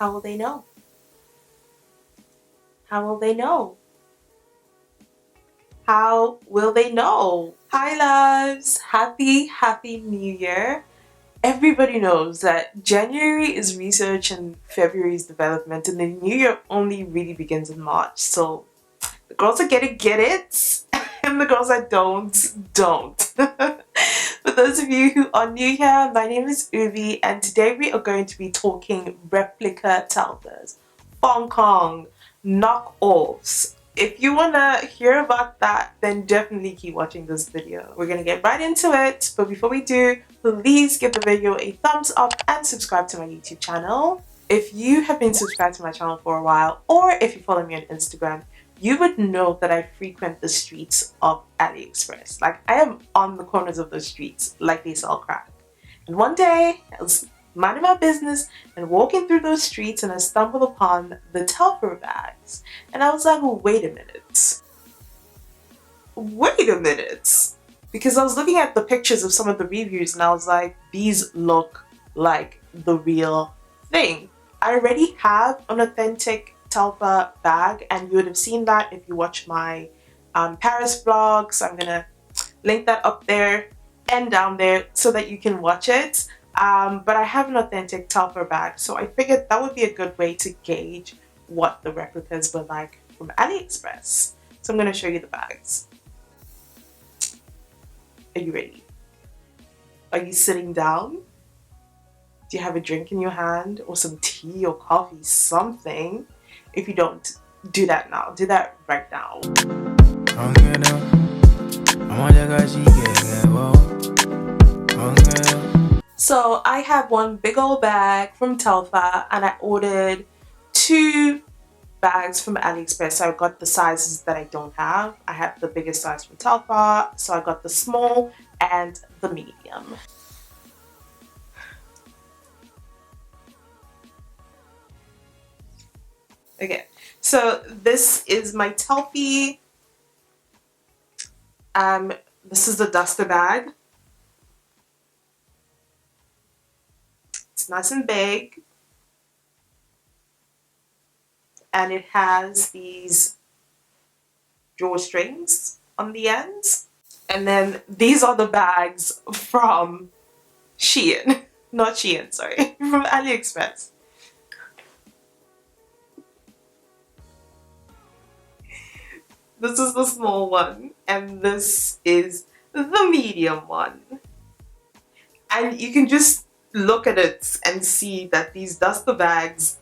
How will they know? How will they know? How will they know? Hi loves! Happy New Year! Everybody knows that January is research and February is development, and the new year only really begins in March. So the girls that get it, and the girls that don't. For those of you who are new here, my name is Uvi, and today we are going to be talking replica Telfars, Hong Kong, knockoffs. If you wanna hear about that, then definitely keep watching this video. We're gonna get right into it, but before we do, please give the video a thumbs up and subscribe to my YouTube channel. If you have been subscribed to my channel for a while, or if you follow me on Instagram, you would know that I frequent the streets of Aliexpress. Like, I am on the corners of those streets like they sell crack. And one day, I was minding my business and walking through those streets, and I stumbled upon the Telfar bags. And I was like, wait a minute. Wait a minute. Because I was looking at the pictures of some of the reviews and I was like, these look like the real thing. I already have an authentic Telfar bag, and you would have seen that if you watch my Paris vlog. So I'm gonna link that up there and down there so that you can watch it. But I have an authentic Telfar bag, so I figured that would be a good way to gauge what the replicas were like from AliExpress. So I'm gonna show you the bags. Are you ready? Are you sitting down? Do you have a drink in your hand or some tea or coffee, something? If you don't, do that now. Do that right now. So I have one big old bag from Telfar, and I ordered 2 bags from AliExpress. So I got the sizes that I don't have. I have the biggest size from Telfar, so I got the small and the medium. Okay, so this is my Telfie. This is the duster bag. It's nice and big, and it has these drawstrings on the ends. And then these are the bags from Shein, not Shein, sorry, from AliExpress. This is the small one, and this is the medium one. And you can just look at it and see that these duster bags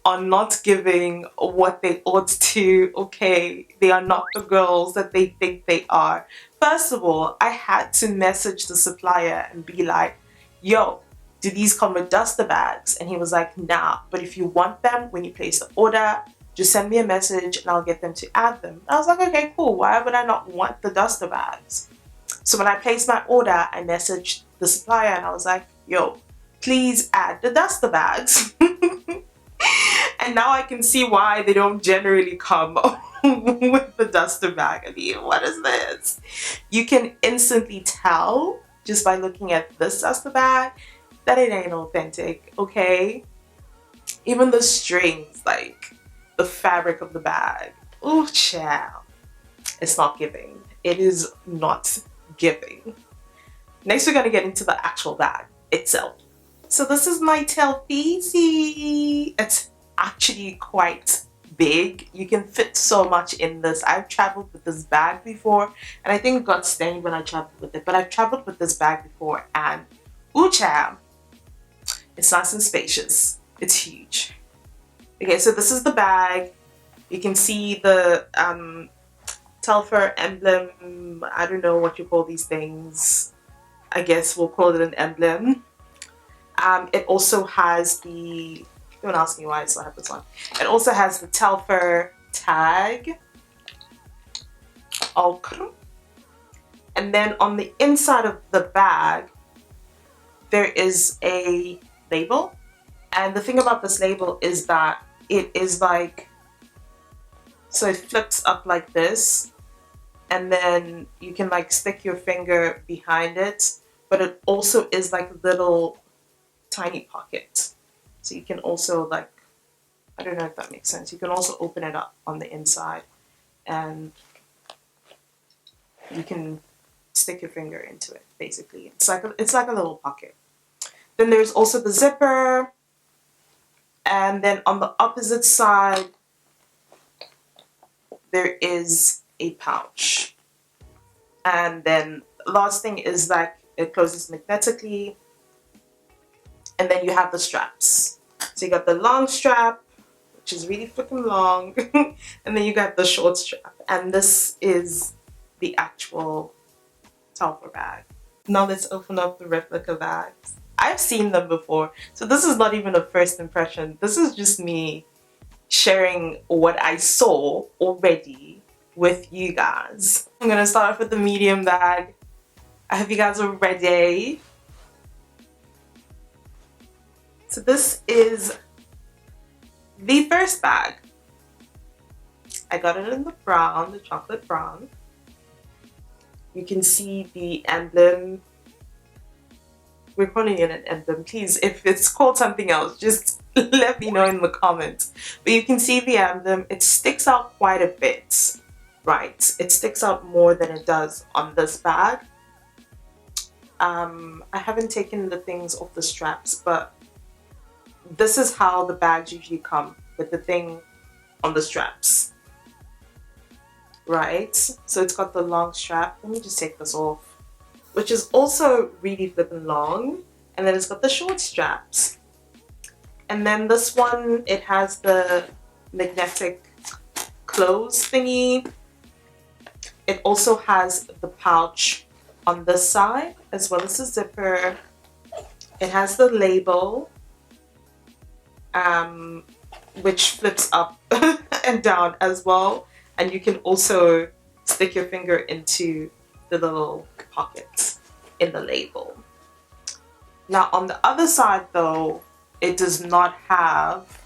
are not giving what they ought to. Okay, they are not the girls that they think they are. First of all, I had to message the supplier and be like, yo, do these come with duster bags? And he was like, nah, but if you want them when you place the order, just send me a message and I'll get them to add them. And I was like, okay, cool. Why would I not want the duster bags? So when I placed my order, I messaged the supplier and I was like, yo, please add the duster bags. And now I can see why they don't generally come with the duster bag. I mean, what is this? You can instantly tell just by looking at this duster bag that it ain't authentic, okay? Even the strings, like the fabric of the bag. Oh, child. It's not giving. It is not giving. Next, we're going to get into the actual bag itself. So this is my Telfar. It's actually quite big. You can fit so much in this. I've traveled with this bag before, and I think it got stained when I traveled with it, but I've traveled with this bag before, and ooh, child, it's nice and spacious. It's huge. Okay, so this is the bag. You can see the Telfar emblem. I don't know what you call these things. I guess we'll call it an emblem. It also has the, don't ask me why I still have this one. It also has the Telfar tag. And then on the inside of the bag, there is a label. And the thing about this label is that it is like, so it flips up like this, and then you can like stick your finger behind it, but it also is like little tiny pockets. So you can also like I don't know if that makes sense. You can also open it up on the inside and you can stick your finger into it, basically. It's like a little pocket. Then there's also the zipper, and then on the opposite side there is a pouch. And then the last thing is like it closes magnetically, and then you have the straps. So you got the long strap, which is really freaking long, and then you got the short strap, and this is the actual Telfar bag. Now let's open up the replica bags. I've seen them before, so this is not even a first impression. This is just me sharing what I saw already with you guys. I'm gonna start off with the medium bag. I hope you guys are ready. So this is the first bag. I got it in the brown, the chocolate brown. You can see the emblem. We're calling it an emblem. Please, if it's called something else, just let me know in the comments. But you can see the emblem. It sticks out quite a bit, right? It sticks out more than it does on this bag. I haven't taken the things off the straps, but this is how the bags usually come, with the thing on the straps, right? So it's got the long strap. Let me just take this off, which is also really flipping long, and then it's got the short straps. And then this one, it has the magnetic close thingy. It also has the pouch on this side, as well as the zipper. It has the label, which flips up and down as well, and you can also stick your finger into the little pockets in the label. Now on the other side though, it does not have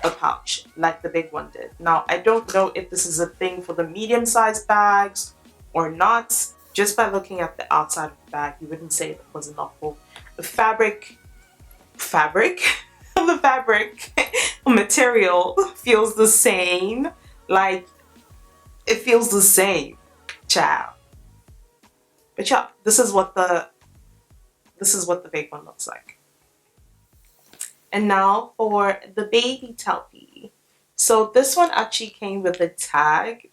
a pouch like the big one did. Now I don't know if this is a thing for the medium-sized bags or not. Just by looking at the outside of the bag, you wouldn't say it was enough for the fabric the fabric material feels the same. Like, it feels the same, child. But yeah, this is what the big one looks like. And now for the baby Telfie. So this one actually came with a tag,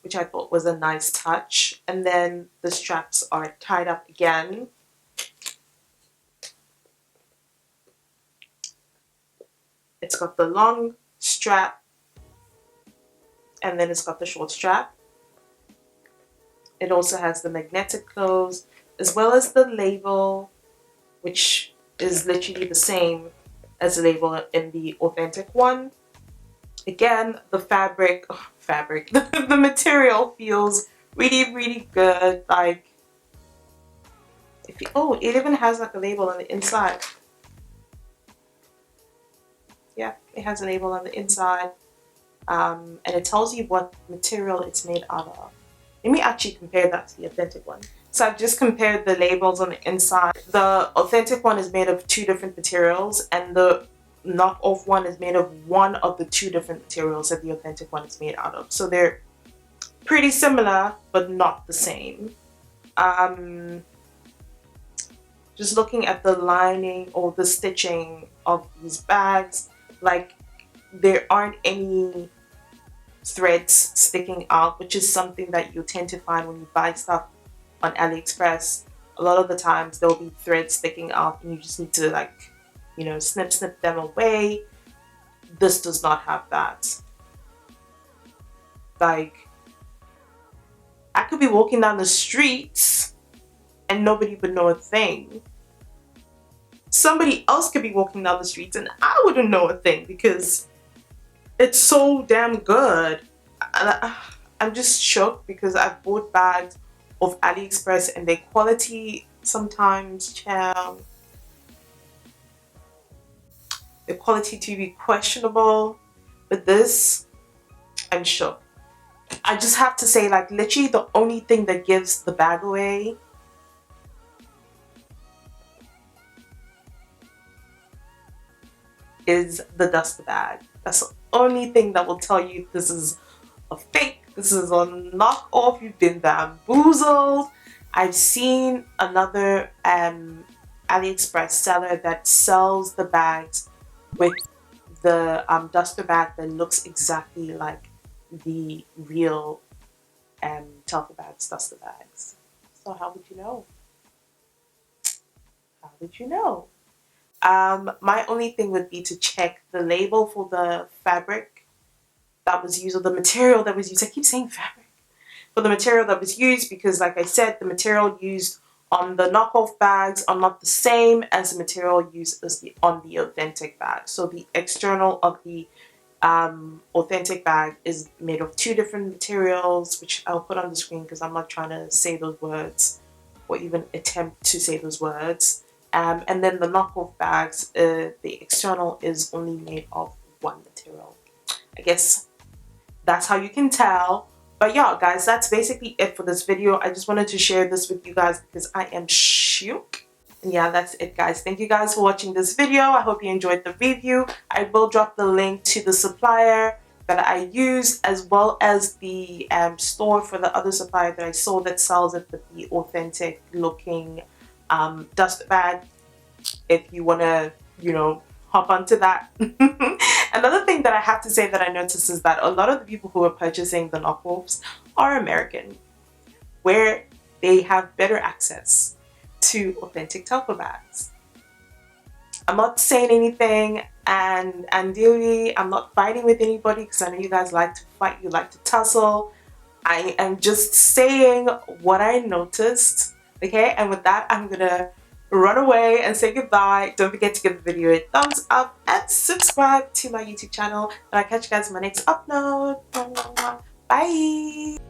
which I thought was a nice touch. And then the straps are tied up again. It's got the long strap, and then it's got the short strap. It also has the magnetic close, as well as the label, which is literally the same as the label in the authentic one. Again, the the material feels really, really good. Like, oh, it even has like a label on the inside. Yeah, it has a label on the inside, and it tells you what material it's made out of. Let me actually compare that to the authentic one. So I've just compared the labels on the inside. The authentic one is made of 2 different materials, and the knockoff one is made of one of the 2 different materials that the authentic one is made out of. So they're pretty similar, but not the same. Just looking at the lining or the stitching of these bags, like, there aren't any threads sticking out, which is something that you tend to find when you buy stuff on Aliexpress. A lot of the times there'll be threads sticking out and you just need to, like, you know, snip them away. This does not have that. Like, I could be walking down the streets and nobody would know a thing. Somebody else could be walking down the streets and I wouldn't know a thing because it's so damn good. I'm just shocked because I've bought bags of Aliexpress and their quality sometimes, child, the quality to be questionable, but this, I'm shocked. I just have to say, like, literally the only thing that gives the bag away is the duster bag. That's the only thing that will tell you this is a fake, this is a knockoff, you've been bamboozled. I've seen another AliExpress seller that sells the bags with the duster bag that looks exactly like the real Telfar bags, duster bags. So how would you know? How would you know? My only thing would be to check the label for the fabric that was used, or the material that was used. I keep saying fabric. For the material that was used, because like I said, the material used on the knockoff bags are not the same as the material used on the authentic bag. So the external of the authentic bag is made of two different materials, which I'll put on the screen because I'm not trying to say those words or even attempt to say those words. And then the knockoff bags, the external is only made of one material. I guess that's how you can tell. But yeah, guys, that's basically it for this video. I just wanted to share this with you guys because I am shook. And yeah, that's it, guys. Thank you guys for watching this video. I hope you enjoyed the review. I will drop the link to the supplier that I used, as well as the store for the other supplier that I saw that sells it with the authentic looking duster bag, if you want to, you know, hop onto that. Another thing that I have to say that I noticed is that a lot of the people who are purchasing the knockoffs are American, where they have better access to authentic Telfar bags. I'm not saying anything, and ideally I'm not fighting with anybody because I know you guys like to fight, you like to tussle. I am just saying what I noticed, okay? And with that, I'm gonna run away and say goodbye. Don't forget to give the video a thumbs up and subscribe to my YouTube channel. And I'll catch you guys in my next upload. Bye!